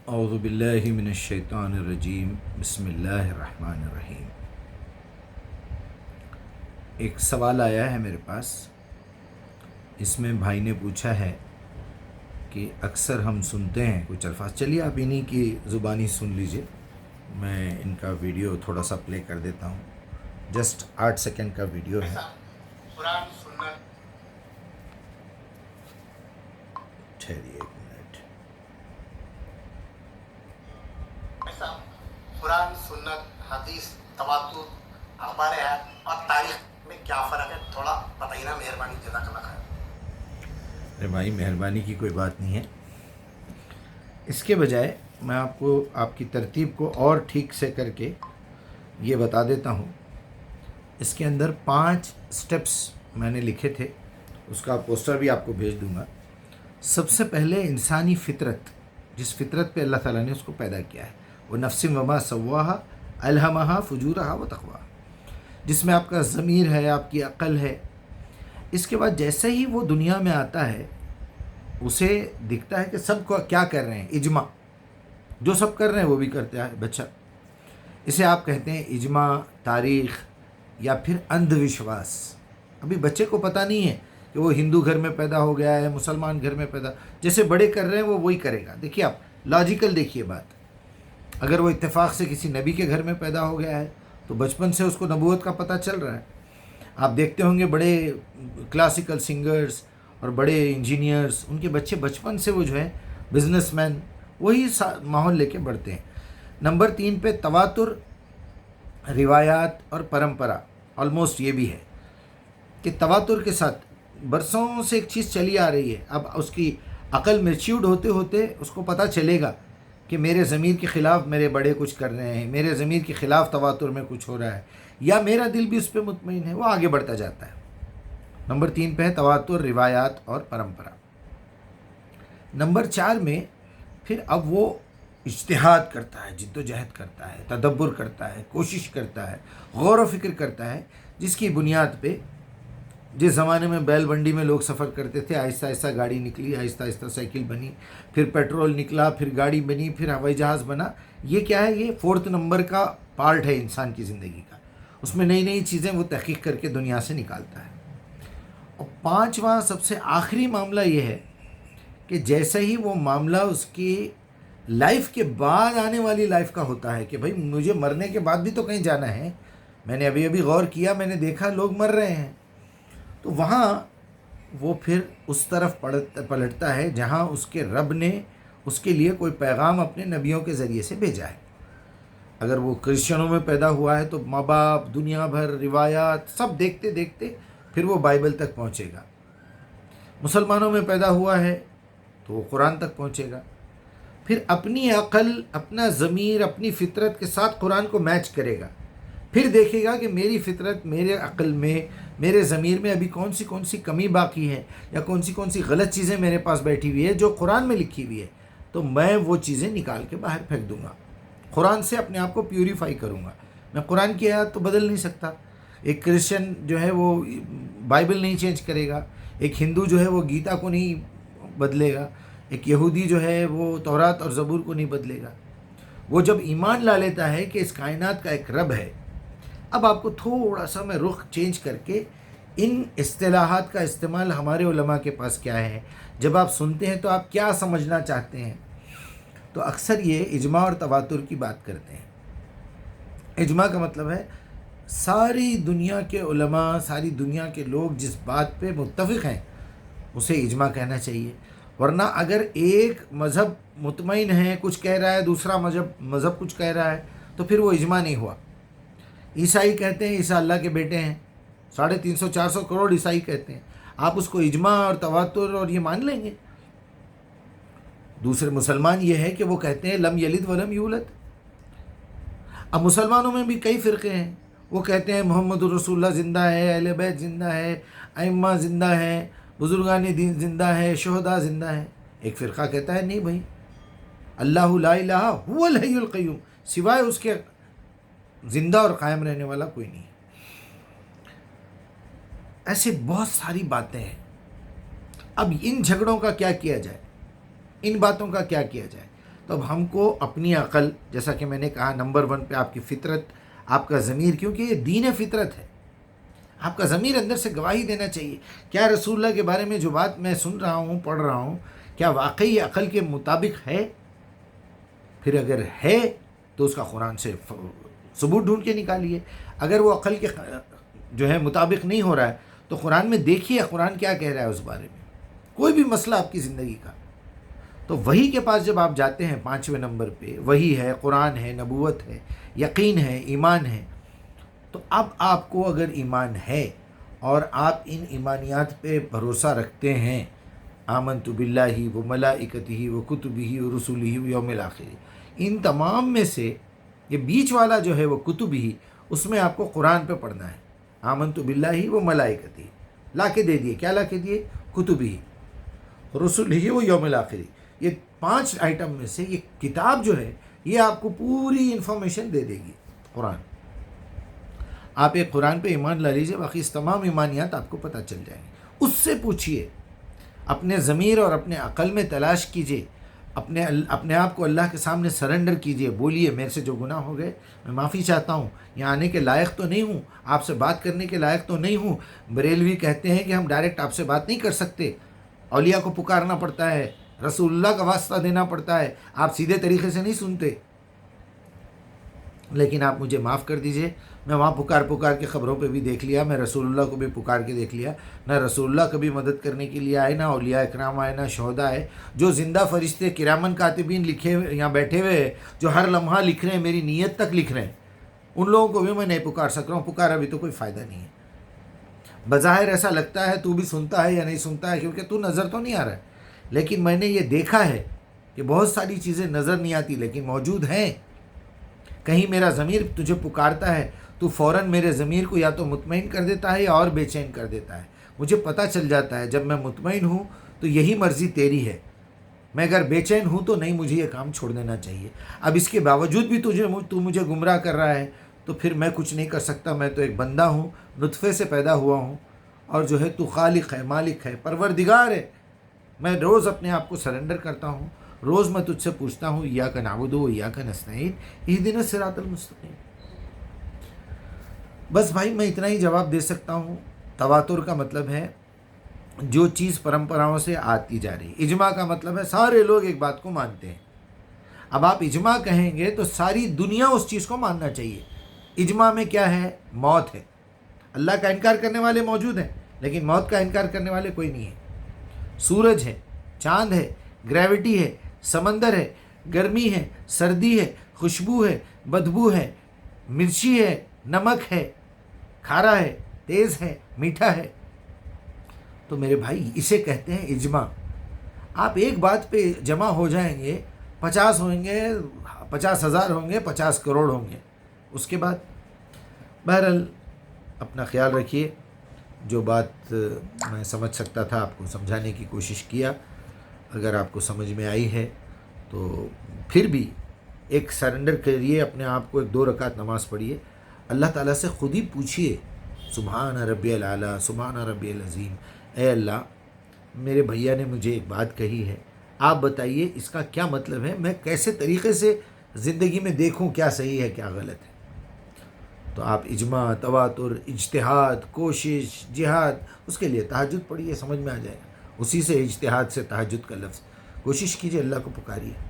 اعوذ باللہ من الشیطان الرجیم بسم اللہ الرحمن الرحیم۔ ایک سوال آیا ہے میرے پاس، اس میں بھائی نے پوچھا ہے کہ اکثر ہم سنتے ہیں کچھ الفاظ، چلیے آپ انہی کی زبانی سن لیجئے، میں ان کا ویڈیو تھوڑا سا پلے کر دیتا ہوں، جسٹ 8 سیکنڈ کا ویڈیو ہے۔ قرآن سنت ٹھہریے ایک منٹ۔ ایسا قرآن سنت حدیث تواتر اخبار حیات اور تاریخ میں کیا فرق ہے، تھوڑا بتائیے نا، مہربانی، جزاک اللہ خیر۔ ارے بھائی مہربانی کی کوئی بات نہیں ہے، اس کے بجائے میں آپ کو آپ کی ترتیب کو اور ٹھیک سے کر کے یہ بتا دیتا ہوں۔ اس کے اندر 5 سٹیپس میں نے لکھے تھے، اس کا پوسٹر بھی آپ کو بھیج دوں گا۔ سب سے پہلے انسانی فطرت، جس فطرت پہ اللہ تعالیٰ نے اس کو پیدا کیا ہے، وہ نفس وما سواہا الہمہا فجورہا و تقواہا، جس میں آپ کا ضمیر ہے، آپ کی عقل ہے۔ اس کے بعد جیسے ہی وہ دنیا میں آتا ہے، اسے دکھتا ہے کہ سب کو کیا کر رہے ہیں، اجماع، جو سب کر رہے ہیں وہ بھی کرتا ہے بچہ۔ اسے آپ کہتے ہیں اجماع، تاریخ یا پھر اندھ وشواس۔ ابھی بچے کو پتہ نہیں ہے کہ وہ ہندو گھر میں پیدا ہو گیا ہے، مسلمان گھر میں پیدا، جیسے بڑے کر رہے ہیں وہ وہی کرے گا۔ دیکھیے آپ لاجیکل دیکھیے بات، اگر وہ اتفاق سے کسی نبی کے گھر میں پیدا ہو گیا ہے تو بچپن سے اس کو نبوت کا پتہ چل رہا ہے۔ آپ دیکھتے ہوں گے بڑے کلاسیکل سنگرز اور بڑے انجینئرز، ان کے بچے بچپن سے وہ جو ہے بزنس مین، وہی ماحول لے کے بڑھتے ہیں۔ نمبر 3 پہ تواتر، روایات اور پرمپرا، آلموسٹ یہ بھی ہے کہ تواتر کے ساتھ برسوں سے ایک چیز چلی آ رہی ہے، اب اس کی عقل میچیورڈ ہوتے ہوتے اس کو پتہ چلے گا کہ میرے ضمیر کے خلاف میرے بڑے کچھ کر رہے ہیں، میرے ضمیر کے خلاف تواتر میں کچھ ہو رہا ہے، یا میرا دل بھی اس پہ مطمئن ہے، وہ آگے بڑھتا جاتا ہے۔ نمبر 3 پہ ہے تواتر، روایات اور پرمپرا۔ نمبر 4 میں پھر اب وہ اجتہاد کرتا ہے، جد و جہد کرتا ہے، تدبر کرتا ہے، کوشش کرتا ہے، غور و فکر کرتا ہے، جس کی بنیاد پہ جس زمانے میں بیل بنڈی میں لوگ سفر کرتے تھے، آہستہ آہستہ گاڑی نکلی، آہستہ آہستہ سائیکل بنی، پھر پیٹرول نکلا، پھر گاڑی بنی، پھر ہوائی جہاز بنا۔ یہ کیا ہے؟ یہ 4 نمبر کا پارٹ ہے انسان کی زندگی کا، اس میں نئی نئی چیزیں وہ تحقیق کر کے دنیا سے نکالتا ہے۔ اور 5واں سب سے آخری معاملہ یہ ہے کہ جیسے ہی وہ معاملہ اس کی لائف کے بعد آنے والی لائف کا ہوتا ہے کہ بھائی مجھے مرنے کے بعد بھی تو کہیں جانا ہے، میں نے ابھی غور کیا، میں نے دیکھا لوگ مر رہے ہیں، تو وہاں وہ پھر اس طرف پلٹتا ہے جہاں اس کے رب نے اس کے لیے کوئی پیغام اپنے نبیوں کے ذریعے سے بھیجا ہے۔ اگر وہ کرسچنوں میں پیدا ہوا ہے تو ماں باپ، دنیا بھر، روایات، سب دیکھتے دیکھتے پھر وہ بائبل تک پہنچے گا۔ مسلمانوں میں پیدا ہوا ہے تو وہ قرآن تک پہنچے گا، پھر اپنی عقل، اپنا ضمیر، اپنی فطرت کے ساتھ قرآن کو میچ کرے گا، پھر دیکھے گا کہ میری فطرت، میرے عقل میں، میرے ضمیر میں ابھی کون سی کمی باقی ہے، یا کون سی غلط چیزیں میرے پاس بیٹھی ہوئی ہے جو قرآن میں لکھی ہوئی ہے، تو میں وہ چیزیں نکال کے باہر پھینک دوں گا، قرآن سے اپنے آپ کو پیوریفائی کروں گا۔ میں قرآن کی آیات تو بدل نہیں سکتا، ایک کرسچن جو ہے وہ بائبل نہیں چینج کرے گا، ایک ہندو جو ہے وہ گیتا کو نہیں بدلے گا، ایک یہودی جو ہے وہ تورات اور زبور کو نہیں بدلے گا۔ وہ جب ایمان لا لیتا ہے کہ اس کائنات کا ایک رب ہے، اب آپ کو تھوڑا سا میں رخ چینج کر کے ان اصطلاحات کا استعمال ہمارے علماء کے پاس کیا ہے، جب آپ سنتے ہیں تو آپ کیا سمجھنا چاہتے ہیں، تو اکثر یہ اجماع اور تواتر کی بات کرتے ہیں۔ اجماع کا مطلب ہے ساری دنیا کے علماء، ساری دنیا کے لوگ جس بات پہ متفق ہیں اسے اجماع کہنا چاہیے، ورنہ اگر ایک مذہب مطمئن ہے، کچھ کہہ رہا ہے، دوسرا مذہب کچھ کہہ رہا ہے، تو پھر وہ اجماع نہیں ہوا۔ عیسائی کہتے ہیں عیسیٰ اللہ کے بیٹے ہیں، 350-400 کروڑ عیسائی کہتے ہیں، آپ اس کو اجماع اور تواتر اور یہ مان لیں گے؟ دوسرے مسلمان یہ ہے کہ وہ کہتے ہیں لم یلد ولم یولد۔ اب مسلمانوں میں بھی کئی فرقے ہیں، وہ کہتے ہیں محمد رسول اللہ زندہ ہے، اہل بیت زندہ ہے، ائمہ زندہ ہیں، بزرگان دین زندہ ہے، شہداء زندہ ہیں۔ ایک فرقہ کہتا ہے نہیں بھائی، اللہ لا الہ هو الحی القیوم، سوائے اس کے زندہ اور قائم رہنے والا کوئی نہیں۔ ایسے بہت ساری باتیں ہیں۔ اب ان جھگڑوں کا کیا کیا جائے، ان باتوں کا کیا کیا جائے؟ تو اب ہم کو اپنی عقل، جیسا کہ میں نے کہا نمبر 1 پہ آپ کی فطرت، آپ کا ضمیر، کیونکہ یہ دین فطرت ہے، آپ کا ضمیر اندر سے گواہی دینا چاہیے کیا رسول اللہ کے بارے میں جو بات میں سن رہا ہوں، پڑھ رہا ہوں، کیا واقعی عقل کے مطابق ہے؟ پھر اگر ہے تو اس کا قرآن سے ثبوت ڈھونڈ کے نکالیے. اگر وہ عقل کے جو ہے مطابق نہیں ہو رہا ہے تو قرآن میں دیکھیے قرآن کیا کہہ رہا ہے اس بارے میں. کوئی بھی مسئلہ آپ کی زندگی کا، تو وہی کے پاس جب آپ جاتے ہیں 5ویں نمبر پہ، وہی ہے، قرآن ہے، نبوت ہے، یقین ہے، ایمان ہے، تو اب آپ کو اگر ایمان ہے اور آپ ان ایمانیات پہ بھروسہ رکھتے ہیں، آمنت باللہ و ملائکتہ و کتبہ و رسلہ و یوم الآخر، ان تمام میں سے یہ بیچ والا جو ہے وہ کتبہ، اس میں آپ کو قرآن پہ پڑھنا ہے. آمنت باللہ و ملائکتہ لا کے دے دیے، کیا لا کے دیے؟ کتبہ، رسلہ و یوم الآخر. یہ 5 آئٹم میں سے یہ کتاب جو ہے یہ آپ کو پوری انفارمیشن دے دے گی. قرآن، آپ ایک قرآن پہ ایمان لا لیجیے، باقی اس تمام ایمانیات آپ کو پتہ چل جائیں گے. اس سے پوچھیے، اپنے ضمیر اور اپنے عقل میں تلاش کیجیے، اپنے آپ کو اللہ کے سامنے سرنڈر کیجیے. بولیے میرے سے جو گناہ ہو گئے میں معافی چاہتا ہوں، یہاں آنے کے لائق تو نہیں ہوں، آپ سے بات کرنے کے لائق تو نہیں ہوں. بریلوی کہتے ہیں کہ ہم ڈائریکٹ آپ سے بات نہیں کر سکتے، اولیاء کو پکارنا پڑتا ہے، رسول اللہ کا واسطہ دینا پڑتا ہے، آپ سیدھے طریقے سے نہیں سنتے. لیکن آپ مجھے معاف کر دیجئے، میں وہاں پکار کے خبروں پہ بھی دیکھ لیا، میں رسول اللہ کو بھی پکار کے دیکھ لیا. نہ رسول اللہ کبھی مدد کرنے کے لیے آئے، نہ اولیاء اکرام آئے، نہ شہداء آئے. جو زندہ فرشتے کرامن کاتبین لکھے یہاں بیٹھے ہوئے ہیں، جو ہر لمحہ لکھ رہے ہیں، میری نیت تک لکھ رہے ہیں، ان لوگوں کو بھی میں نہیں پکار سک رہا ہوں. پکارا بھی تو کوئی فائدہ نہیں ہے. بظاہر ایسا لگتا ہے تو بھی سنتا ہے یا نہیں سنتا ہے، کیونکہ تو نظر تو نہیں آ رہا ہے. لیکن میں نے یہ دیکھا ہے کہ بہت ساری چیزیں نظر نہیں آتی لیکن موجود ہیں. کہیں میرا ضمیر تجھے پکارتا ہے تو فوراً میرے ضمیر کو یا تو مطمئن کر دیتا ہے یا اور بے چین کر دیتا ہے. مجھے پتہ چل جاتا ہے جب میں مطمئن ہوں تو یہی مرضی تیری ہے، میں اگر بے چین ہوں تو نہیں، مجھے یہ کام چھوڑ دینا چاہیے. اب اس کے باوجود بھی تو مجھے گمراہ کر رہا ہے تو پھر میں کچھ نہیں کر سکتا. میں تو ایک بندہ ہوں، نطفے سے پیدا ہوا ہوں، اور جو ہے تو خالق ہے، مالک ہے، پروردگار ہے. میں روز اپنے آپ کو سرنڈر کرتا ہوں، روز میں تجھ سے پوچھتا ہوں ایاک نعبد و ایاک نستعین اہدنا الصراط المستقیم. بس بھائی میں اتنا ہی جواب دے سکتا ہوں. تواتر کا مطلب ہے جو چیز پرمپراؤں سے آتی جا رہی. اجماع کا مطلب ہے سارے لوگ ایک بات کو مانتے ہیں. اب آپ اجماع کہیں گے تو ساری دنیا اس چیز کو ماننا چاہیے. اجماع میں کیا ہے؟ موت ہے. اللہ کا انکار کرنے والے موجود ہیں لیکن موت کا انکار کرنے والے کوئی نہیں ہے. سورج ہے، چاند ہے، گریوٹی ہے، سمندر ہے، گرمی ہے، سردی ہے، خوشبو ہے، بدبو ہے، مرچی ہے، نمک ہے، کھارا ہے، تیز ہے، میٹھا ہے. تو میرے بھائی اسے کہتے ہیں اجماع. آپ ایک بات پہ جمع ہو جائیں گے، 50 ہوں گے، 50,000 ہوں گے، 50 کروڑ ہوں گے. اس کے بعد بہرحال اپنا خیال رکھیے. جو بات میں سمجھ سکتا تھا آپ کو سمجھانے کی کوشش کیا. اگر آپ کو سمجھ میں آئی ہے تو پھر بھی ایک سرنڈر کریے اپنے آپ کو. 2 رکعت نماز پڑھیے، اللہ تعالیٰ سے خود ہی پوچھیے سبحان ربی العلیٰ، سبحان ربی العظیم. اے اللہ، میرے بھیا نے مجھے ایک بات کہی ہے، آپ بتائیے اس کا کیا مطلب ہے، میں کیسے طریقے سے زندگی میں دیکھوں کیا صحیح ہے کیا غلط ہے. تو آپ اجماع، تواتر، اجتہاد، کوشش، جہاد، اس کے لیے تہجد پڑھیے، سمجھ میں آ جائے گا. اسی سے اجتہاد سے تہجد کا لفظ. کوشش کیجیے، اللہ کو پکاریے.